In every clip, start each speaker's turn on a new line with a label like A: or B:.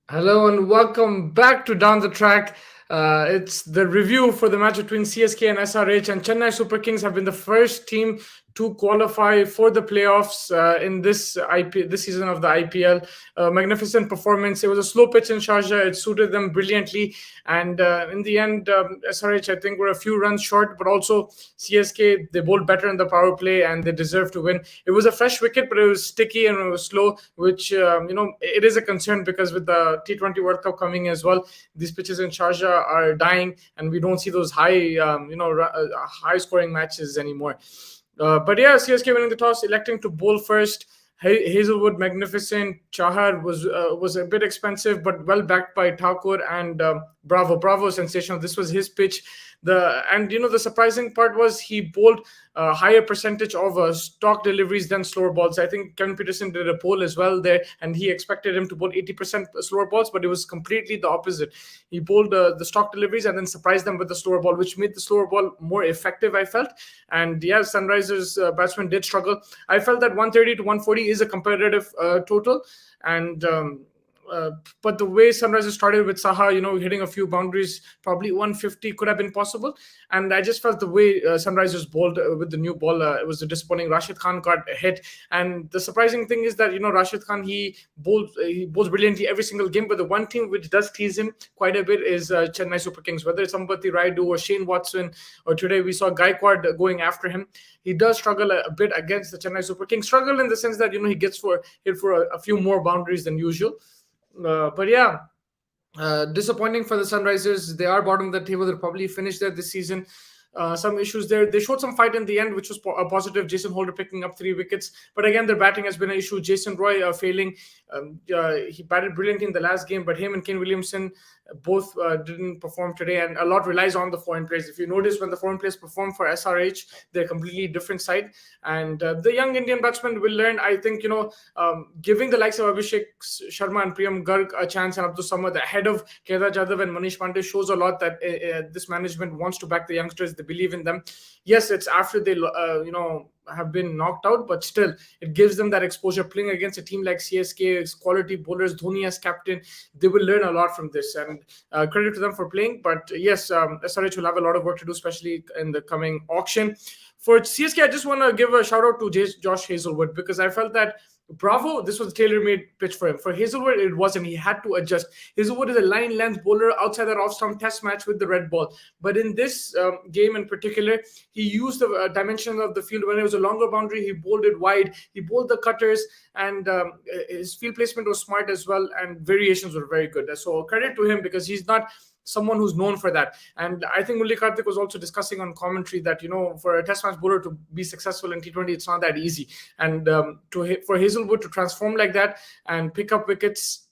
A: Hello and welcome back to Down the Track. It's the review for the match between CSK and SRH, and Chennai Super Kings have been the first team to qualify for the playoffs in this season of the IPL. Magnificent performance. It was a slow pitch in Sharjah. It suited them brilliantly, and in the end, SRH I think were a few runs short, but also CSK they bowled better in the power play and they deserved to win. It was a fresh wicket, but it was sticky and it was slow, which it is a concern because with the T20 World Cup coming as well, these pitches in Sharjah are dying, and we don't see those high scoring matches anymore. But yeah, CSK winning the toss, electing to bowl first. Hazelwood magnificent. Chahar was a bit expensive, but well backed by Thakur and Bravo sensational. This was his pitch. The surprising part was he bowled a higher percentage of stock deliveries than slower balls. I think Kevin Peterson did a poll as well there, and he expected him to bowl 80% slower balls, but it was completely the opposite. He bowled the stock deliveries and then surprised them with the slower ball, which made the slower ball more effective, I felt. And yeah, Sunrisers batsmen did struggle. I felt that 130 to 140 is a competitive total, and uh, but the way Sunrisers started with Saha, hitting a few boundaries, probably 150 could have been possible. And I just felt the way Sunrisers bowled with the new ball, it was disappointing. Rashid Khan got hit, and the surprising thing is that Rashid Khan he bowls brilliantly every single game. But the one team which does tease him quite a bit is Chennai Super Kings, whether it's Ambati Raidu or Shane Watson, or today we saw Gaikwad going after him. He does struggle a bit against the Chennai Super Kings. Struggle in the sense that he gets hit for a few more boundaries than usual. But yeah, disappointing for the Sunrisers. They are bottom of the table. They'll probably finish there this season. Some issues there. They showed some fight in the end, which was a positive. Jason Holder picking up 3 wickets, but again, their batting has been an issue. Jason Roy failing. He batted brilliantly in the last game, but him and Kane Williamson both didn't perform today, and a lot relies on the foreign players. If you notice, when the foreign players perform for SRH, they're a completely different side. And the young Indian batsmen will learn. I think giving the likes of Abhishek Sharma and Priyam Garg a chance and Abdul Samad ahead of Kedar Jadhav and Manish Pandey shows a lot that this management wants to back the youngsters. They believe in them. Yes, it's after they have been knocked out, but still it gives them that exposure playing against a team like CSK, quality bowlers, Dhoni as captain. They will learn a lot from this, and credit to them for playing. But yes, SRH will have a lot of work to do, especially in the coming auction. For CSK, I just want to give a shout out to Josh Hazelwood, because I felt that Bravo, this was a tailor-made pitch for him. For Hazelwood, it wasn't. He had to adjust. Hazelwood is a line-length bowler outside that off-stump test match with the red ball. But in this game in particular, he used the dimension of the field. When it was a longer boundary, he bowled it wide. He bowled the cutters, and his field placement was smart as well, and variations were very good. So credit to him, because he's not someone who's known for that. And I think Mulli Karthik was also discussing on commentary that, for a test match bowler to be successful in T20, it's not that easy. And for Hazelwood to transform like that and pick up wickets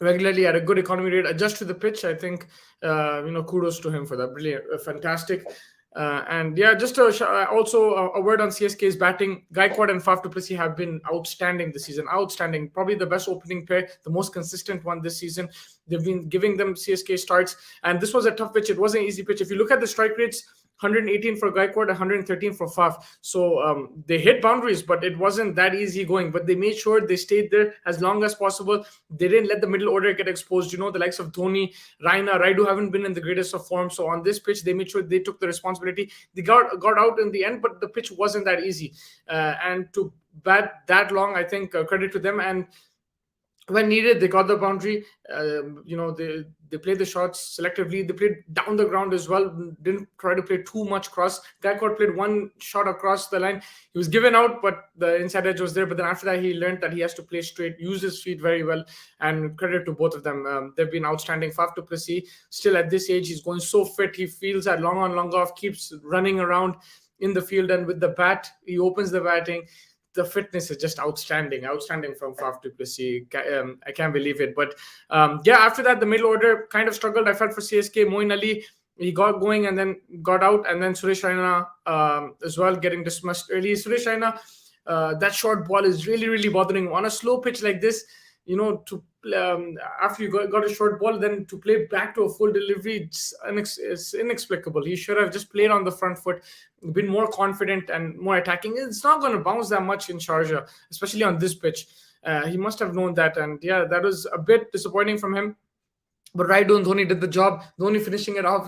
A: regularly at a good economy rate, adjust to the pitch, I think, kudos to him for that. Brilliant, fantastic. And yeah, just also a word on CSK's batting. Gaikwad and Faf du Plessis have been outstanding this season. Outstanding. Probably the best opening pair, the most consistent one this season. They've been giving them CSK starts. And this was a tough pitch. It wasn't an easy pitch. If you look at the strike rates, 118 for Gaikwad, 113 for Faf. So they hit boundaries, but it wasn't that easy going. But they made sure they stayed there as long as possible. They didn't let the middle order get exposed. The likes of Dhoni, Raina, Raidu haven't been in the greatest of form. So on this pitch, they made sure they took the responsibility. They got out in the end, but the pitch wasn't that easy. And to bat that long, I think credit to them. And when needed, they got the boundary. They played the shots selectively. They played down the ground as well. Didn't try to play too much cross. Gaikwad played one shot across the line. He was given out, but the inside edge was there. But then after that, he learned that he has to play straight, use his feet very well. And credit to both of them. They've been outstanding. Faf du Plessis, still at this age, he's going so fit. He feels that long on, long off, keeps running around in the field. And with the bat, he opens the batting. The fitness is just outstanding from Faf du Plessis. I can't believe it. But after that, the middle order kind of struggled. I felt for CSK, Moeen Ali, he got going and then got out, and then Suresh Raina as well getting dismissed early. Suresh Raina, that short ball is really, really bothering him. On a slow pitch like this, after you got a short ball, then to play back to a full delivery, it's inexplicable. He should have just played on the front foot, been more confident and more attacking. It's not going to bounce that much in Sharjah, especially on this pitch. He must have known that, and yeah, that was a bit disappointing from him. But right on, Dhoni did the job. Dhoni finishing it off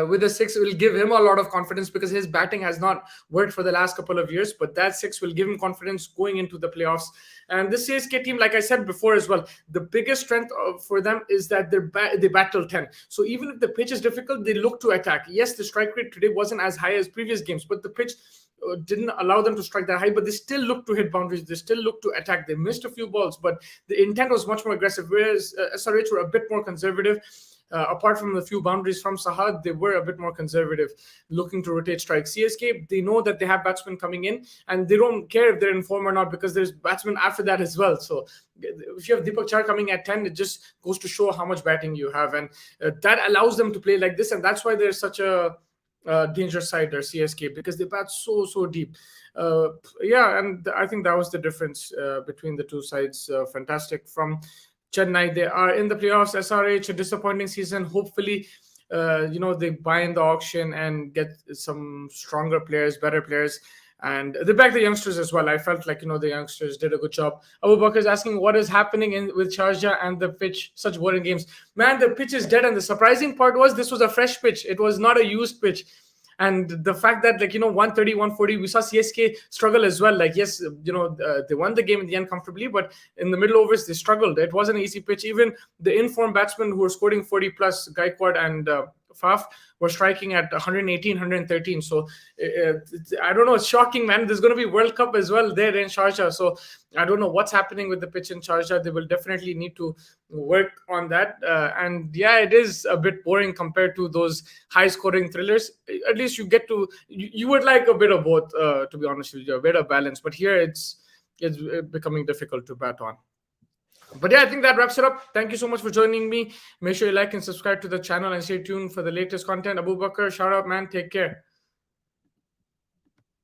A: with a six will give him a lot of confidence, because his batting has not worked for the last couple of years. But that six will give him confidence going into the playoffs. And the CSK team, like I said before as well, the biggest strength for them is that they bat till 10. So even if the pitch is difficult, they look to attack. Yes, the strike rate today wasn't as high as previous games, but the pitch didn't allow them to strike that high, but they still looked to hit boundaries. They still looked to attack. They missed a few balls, but the intent was much more aggressive, whereas SRH were a bit more conservative. Apart from the few boundaries from Sahad, they were a bit more conservative, looking to rotate strikes. CSK, they know that they have batsmen coming in, and they don't care if they're in form or not, because there's batsmen after that as well. So if you have Deepak Char coming at 10, it just goes to show how much batting you have, and that allows them to play like this, and that's why they're such a dangerous side, their CSK, because they bat so deep. Yeah, and I think that was the difference between the two sides. Fantastic from Chennai. They are in the playoffs. SRH, a disappointing season. Hopefully, they buy in the auction and get some stronger players, better players. And they back the youngsters as well. I felt like, the youngsters did a good job. Abu Bakr is asking what is happening with Sharjah and the pitch, such boring games. Man, the pitch is dead. And the surprising part was this was a fresh pitch. It was not a used pitch. And the fact that 130, 140, we saw CSK struggle as well. Yes, they won the game in the end comfortably, but in the middle overs, they struggled. It wasn't an easy pitch. Even the informed batsmen who were scoring 40 plus, Gaikwad and Faf, were striking at 118, 113. So I don't know. It's shocking, man. There's going to be World Cup as well there in Sharjah. So I don't know what's happening with the pitch in Sharjah. They will definitely need to work on that. And yeah, it is a bit boring compared to those high-scoring thrillers. At least you would like a bit of both, to be honest with you, a bit of balance. But here it's becoming difficult to bat on. But yeah, I think that wraps it up. Thank you so much for joining me. Make sure you like and subscribe to the channel and stay tuned for the latest content. Abu Bakr, shout out, man. Take care.